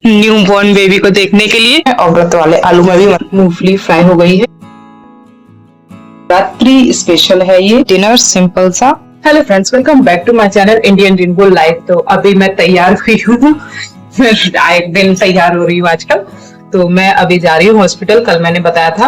New born baby को देखने के लिए। और व्रत वाले आलू में भी मूंगफली फ्राई हो गई है। रात्रि स्पेशल है ये डिनर सिंपल सा। Hello friends, welcome back to my channel Indian dream life. तो अभी मैं तैयार हुई हूँ। मैं एक दिन तैयार हो रही हूँ आजकल। तो मैं अभी जा रही हूँ हॉस्पिटल। कल मैंने बताया था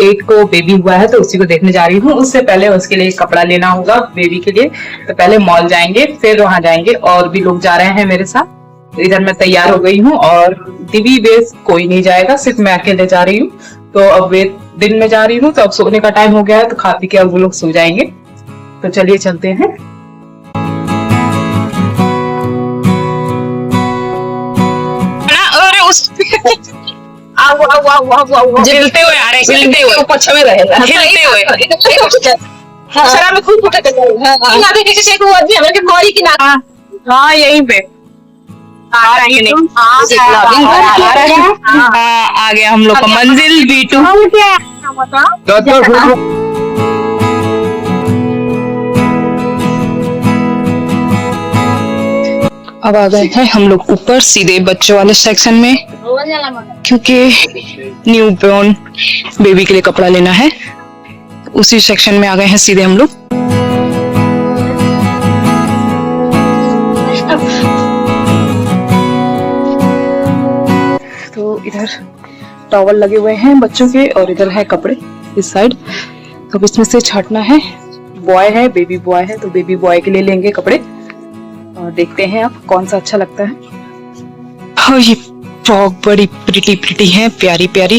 एक को बेबी हुआ है तो उसी को देखने जा रही हूँ। उससे पहले उसके लिए कपड़ा लेना होगा बेबी के लिए। तो पहले मॉल जाएंगे, फिर वहां जाएंगे। और भी लोग जा रहे हैं मेरे साथ। इधर मैं तैयार हो गई हूँ और दिव्य बेस कोई नहीं जाएगा, सिर्फ मैं अकेले जा रही हूँ। तो अब वे दिन में जा रही हूँ तो अब सोने का टाइम हो गया है, तो खा पी के अब वो लोग सो जाएंगे। तो चलिए चलते हैं। हिलते हुए आ रहे हैं, हिलते हुए पक्ष में रहेगा, हिलते हुए शराब में खूब फुटक किनारे के किसी को आदमी हमारे के गौरी किनारे। हाँ यहीं पे आ रहे हैं, आ गया हम लोग का मंजिल B2। अब आ गए हैं हम लोग ऊपर सीधे बच्चों वाले सेक्शन में, क्योंकि न्यू बॉर्न बेबी के लिए कपड़ा लेना है। उसी सेक्शन में आ गए हैं सीधे हम लोग। तो इधर टॉवल लगे हुए हैं बच्चों के और इधर है कपड़े इस साइड। तो इसमें से छाटना है। बॉय है, बेबी बॉय है, तो बेबी बॉय के लिए लेंगे कपड़े। और देखते हैं आप कौन सा अच्छा लगता है। हाँ, ये फ्रॉक बड़ी प्रिटी है, प्यारी प्यारी।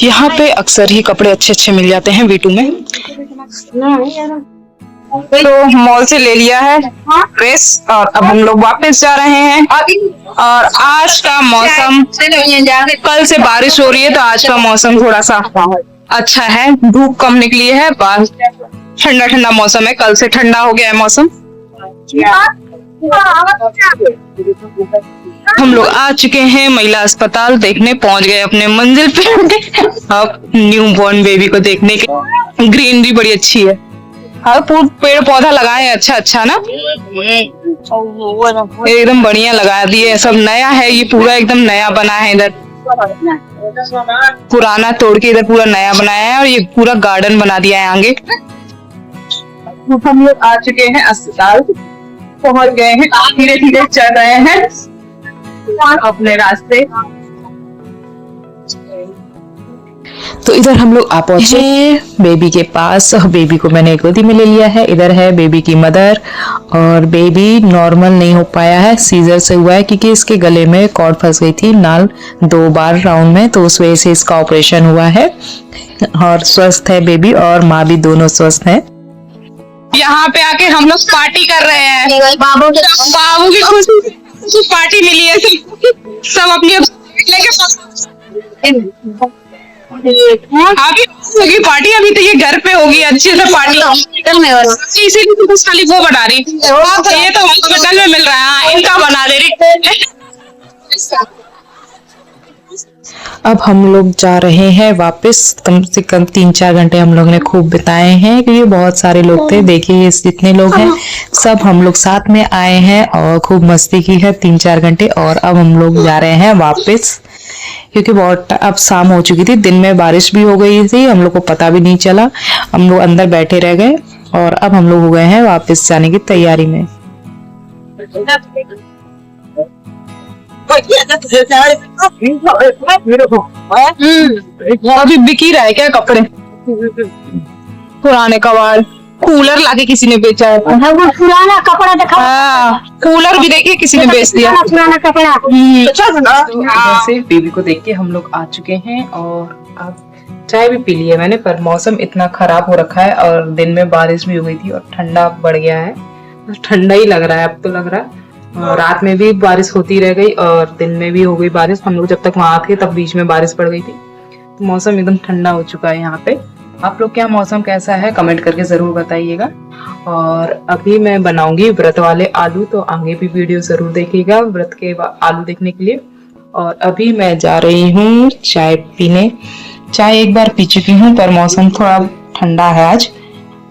यहाँ पे अक्सर ही कपड़े अच्छे अच्छे मिल जाते हैं B2 में। तो मॉल से ले लिया है ड्रेस और अब हम लोग वापस जा रहे हैं। और आज का मौसम, कल से बारिश हो रही है तो आज का मौसम थोड़ा सा अच्छा है, धूप कम निकली है, ठंडा ठंडा मौसम है। कल से ठंडा हो गया है मौसम। हम लोग आ चुके हैं महिला अस्पताल, देखने पहुंच गए अपने मंजिल पे। अब न्यू बॉर्न बेबी को देखने के। ग्रीनरी बड़ी अच्छी है, हर पेड़ पौधा लगाए हैं, अच्छा ना, एकदम बढ़िया लगा दिए। सब नया है, ये पूरा एकदम नया बना है। इधर पुराना तोड़ के इधर पूरा नया बनाया है और ये पूरा गार्डन बना दिया है आगे। हम लोग आ चुके हैं अस्पताल, पहुंच गए हैं, धीरे धीरे चल रहे हैं अपने रास्ते। तो इधर हम लोग आ पहुंचे बेबी के पास। बेबी को मैंने गोदी में ले लिया है। इधर है बेबी की मदर। और बेबी नॉर्मल नहीं हो पाया है, सीजर से हुआ है, क्योंकि इसके गले में कॉर्ड फंस गई थी नाल 2 बार राउंड में, तो उस वजह से इसका ऑपरेशन हुआ है। और स्वस्थ है बेबी और माँ भी, दोनों स्वस्थ हैं। यहाँ पे आके हम लोग पार्टी कर रहे हैं। बाबू की खुशी पार्टी मिली है, सब अपनी अभी होगी पार्टी। अभी तो ये घर पे होगी अच्छी से पार्टी, इसीलिए तो खाली वो बना रही। ये तो हॉस्पिटल में मिल रहा है, इनका बना दे रही। अब हम लोग जा रहे हैं वापस। कम से कम 3-4 घंटे हम लोग ने खूब बिताए हैं, क्योंकि बहुत सारे लोग थे। देखिए जितने लोग हैं सब हम लोग साथ में आए हैं और खूब मस्ती की है 3-4 घंटे। और अब हम लोग जा रहे हैं वापस, क्योंकि बहुत अब शाम हो चुकी थी। दिन में बारिश भी हो गई थी, हम लोग को पता भी नहीं चला, हम लोग अंदर बैठे रह गए। और अब हम लोग हो गए हैं वापस जाने की तैयारी में। अभी बिकी रहा है क्या कपड़े? पुराने कबाड़, कूलर लाके किसी ने बेचा है। पुराना कपड़ा दिखा। कूलर भी देखिए किसी ने बेच दिया। पुराना कपड़ा। जैसे बेबी को देख के हम लोग आ चुके हैं और अब चाय भी पी ली है मैंने। पर मौसम इतना खराब हो रखा है और दिन में बारिश भी हो गई थी और ठंडा बढ़ गया है। ठंडा ही लग रहा है अब तो, लग रहा है। रात में भी बारिश होती रह गई और दिन में भी हो गई बारिश। हम लोग जब तक वहां थे तब बीच में बारिश पड़ गई थी। तो मौसम एकदम ठंडा हो चुका है यहाँ पे। आप लोग क्या मौसम कैसा है कमेंट करके जरूर बताइएगा। और अभी मैं बनाऊंगी व्रत वाले आलू, तो आगे भी वीडियो जरूर देखिएगा व्रत के आलू देखने के लिए। और अभी मैं जा रही हूँ चाय पीने। चाय एक बार पी चुकी हूँ पर मौसम थोड़ा ठंडा है आज,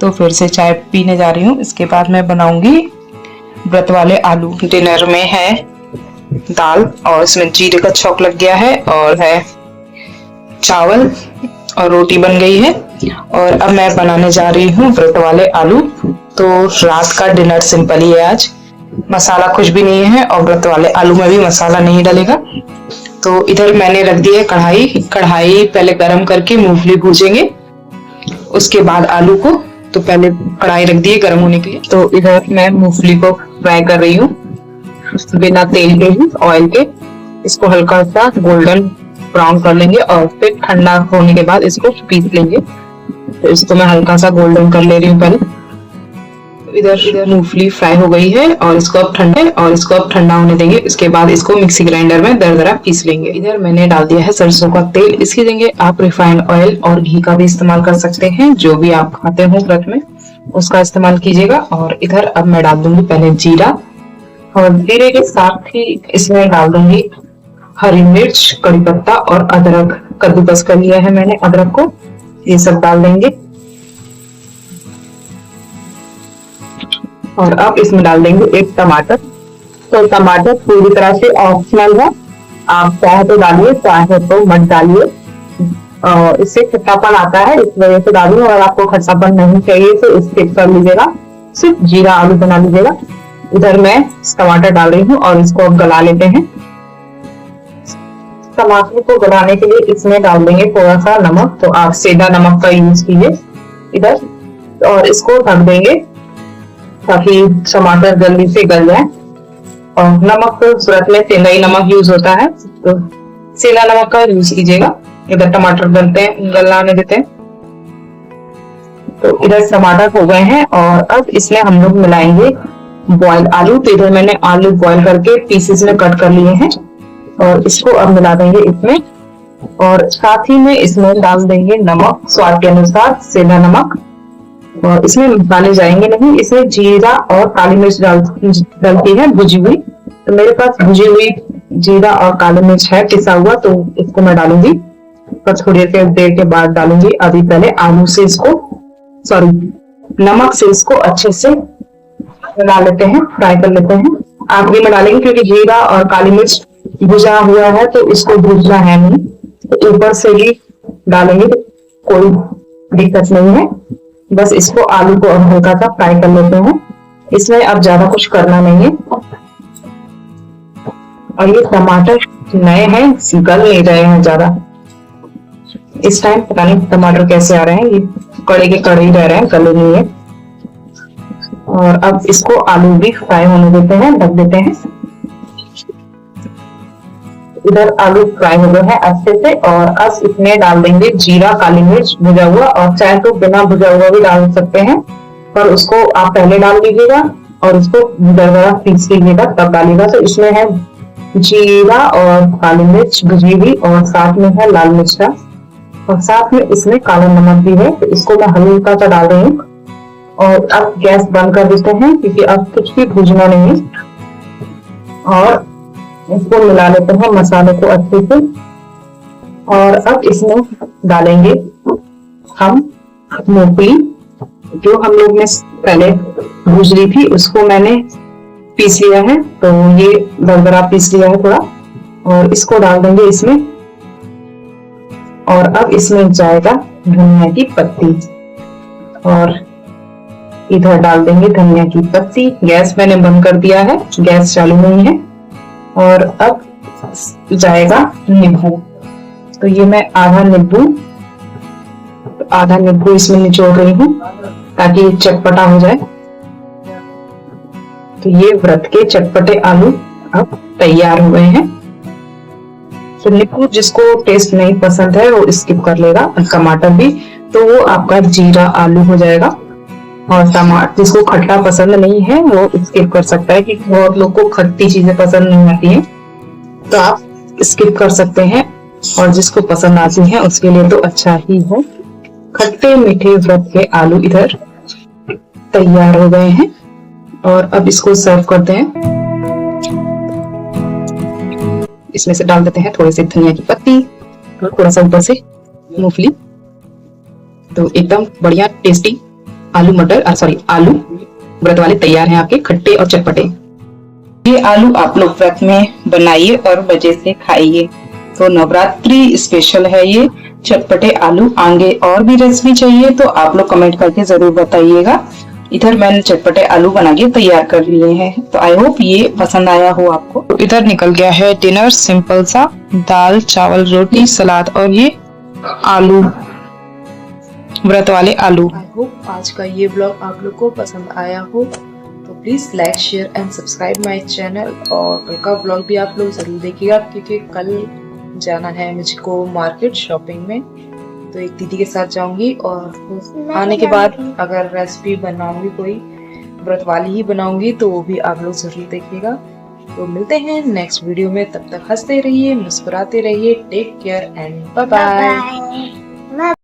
तो फिर से चाय पीने जा रही हूँ। इसके बाद मैं बनाऊंगी व्रत वाले आलू। डिनर में है दाल और इसमें जीरे का छौंक लग गया है, और है चावल और रोटी बन गई है। और अब मैं बनाने जा रही हूँ व्रत वाले आलू। तो रात का डिनर सिंपल ही है आज, मसाला कुछ भी नहीं है और व्रत वाले आलू में भी मसाला नहीं डलेगा। तो इधर मैंने रख दी है कढ़ाई पहले गरम करके मूंगफली भूजेंगे, उसके बाद आलू को। तो पहले कढ़ाई रख दी है गरम होने के लिए। तो इधर मैं मूंगफली को फ्राई कर रही हूँ बिना तेल के ही, ऑयल के। इसको हल्का सा गोल्डन ब्राउन कर लेंगे और फिर ठंडा होने के बाद इसको पीस लेंगे। तो इसको मैं हल्का सा गोल्डन कर ले रही हूँ पहले। इधर मूंगफली फ्राई हो गई है और इसको अब ठंडा होने देंगे। इसके बाद इसको मिक्सी ग्राइंडर में दरदरा पीस लेंगे। इधर मैंने डाल दिया है सरसों का तेल। इसकी जगह आप रिफाइंड ऑयल और घी का भी इस्तेमाल कर सकते हैं, जो भी आप खाते हो व्रत में उसका इस्तेमाल कीजिएगा। और इधर अब मैं डाल दूंगी पहले जीरा, और जीरे के साथ ही इसमें डाल दूंगी हरी मिर्च, कड़ी पत्ता और अदरक। कद्दूकस कर लिया है मैंने अदरक को, ये सब डाल देंगे। और अब इसमें डाल देंगे एक टमाटर। तो टमाटर पूरी तरह से ऑप्शनल है, आप चाहे तो डालिए चाहे तो मत डालिए। इससे खट्टापन आता है, इस वजह से डालिए। और आपको खट्टापन नहीं चाहिए तो स्किप कर लीजिएगा, सिर्फ जीरा आलू बना लीजिएगा। इधर मैं टमाटर डाल रही हूँ और इसको अब गला लेते हैं। टमाटर को गलाने के लिए इसमें डाल देंगे थोड़ा सा नमक, तो आप सेंधा नमक का यूज कीजिए इधर। और इसको ढक देंगे ताकि टमाटर जल्दी से गल जाए। और नमक तो सूरत में सेंधा ही नमक यूज होता है, तो सेंधा नमक का यूज कीजिएगा। इधर टमाटर गलाने देते हैं। तो इधर टमाटर हो गए हैं और अब इसमें हम लोग मिलाएंगे बॉयल आलू। तो इधर मैंने आलू बॉयल करके पीसेस में कट कर लिए हैं और इसको अब मिला देंगे इसमें। और साथ ही में इसमें डाल देंगे नमक स्वाद के अनुसार, सेंधा नमक। और इसमें मसाले जाएंगे नहीं, इसमें जीरा और काली मिर्च डलती है भुजी हुई। तो मेरे पास भुजी हुई जीरा और काली मिर्च है पिसा हुआ, तो इसको मैं डालूंगी पर थोड़ी देर के बाद डालूंगी। अभी पहले आलू से नमक से इसको अच्छे से मिला लेते हैं, फ्राई कर लेते हैं। आखिरी में डालेंगे क्योंकि जीरा और काली मिर्च भुजा हुआ है तो इसको भूजना है नहीं, तो ऊपर से ही डालेंगे, कोई दिक्कत नहीं है। बस इसको आलू को हल्का सा फ्राई कर लेते हैं। इसमें अब ज्यादा कुछ करना नहीं है। और ये टमाटर नए हैं, गल नहीं रहे हैं ज्यादा इस टाइम। पता नहीं टमाटर कैसे आ रहे हैं, ये कड़े के कड़े ही रह रहे हैं, गले नहीं है। और अब इसको आलू भी फ्राई होने देते हैं, ढक देते हैं। इधर आलू फ्राई हो गए हैं अच्छे से। और अब इसमें डाल देंगे जीरा, काली मिर्च भुजा हुआ, और चाहे तो बिना भुजा हुआ भी डाल सकते हैं, पर उसको आप पहले डाल दीजिएगा और उसको दरदरा पीस लीजिएगा तब डालिएगा। तो इसमें है जीरा और काली मिर्च भुजी हुई, और साथ में है लाल मिर्च का, और साथ में इसमें काला नमक भी है। तो इसको मैं हल्का सा डाल रही हूँ। और अब गैस बंद कर देते हैं क्योंकि अब कुछ भी भूजना नहीं है। और इसको मिला लेते हैं मसाले को अच्छे से। और अब इसमें डालेंगे हम मूंगफली, जो हम लोग ने पहले भूज ली थी उसको मैंने पीस लिया है, तो ये दरदरा पीस लिया है थोड़ा। और इसको डाल देंगे इसमें। और अब इसमें जाएगा धनिया की पत्ती, और इधर डाल देंगे धनिया की पत्ती। गैस मैंने बंद कर दिया है, गैस चालू नहीं है। और अब जाएगा नींबू। तो ये मैं आधा नींबू इसमें निचोड़ रही हूँ ताकि चटपटा हो जाए। तो ये व्रत के चटपटे आलू अब तैयार हुए हैं। तो नींबू जिसको टेस्ट नहीं पसंद है वो स्किप कर लेगा, टमाटर भी, तो वो आपका जीरा आलू हो जाएगा। और टमाटर जिसको खट्टा पसंद नहीं है वो स्किप कर सकता है, क्योंकि बहुत लोग को खट्टी चीजें पसंद नहीं आती हैं, तो आप स्किप कर सकते हैं। और जिसको पसंद आती है उसके लिए तो अच्छा ही है। खट्टे मीठे व्रत के आलू इधर तैयार हो गए हैं। और अब इसको सर्व करते हैं। इसमें से डाल देते हैं थोड़े से धनिया की पत्ती और थोड़ा सा ऊपर से मूंगफली। तो एकदम बढ़िया टेस्टी आलू मटर सॉरी आलू व्रत वाले तैयार हैं आपके, खट्टे और चटपटे। ये आलू आप लोग व्रत में बनाइए और मजे से खाइए। तो नवरात्रि स्पेशल है ये चटपटे आलू। आगे और भी रेसिपी चाहिए तो आप लोग कमेंट करके जरूर बताइएगा। इधर मैंने चटपटे आलू बना के तैयार कर लिए हैं, तो आई होप ये पसंद आया हो आपको। तो इधर निकल गया है डिनर सिंपल सा, दाल चावल रोटी सलाद और ये आलू व्रत वाले आलू। आई होप आज का ये ब्लॉग आप लोग को पसंद आया हो, तो please like share and subscribe my channel. और कल का ब्लॉग भी आप लोग जरूर देखिएगा, क्योंकि कल जाना है मुझको मार्केट शॉपिंग में। तो एक दीदी के साथ जाऊंगी और आने के बाद अगर रेसिपी बनाऊंगी कोई व्रत वाली ही बनाऊंगी तो वो भी आप लोग जरूर देखिएगा। तो मिलते हैं नेक्स्ट वीडियो में, तब तक हंसते रहिए, मुस्कुराते रहिए। Take care and bye bye.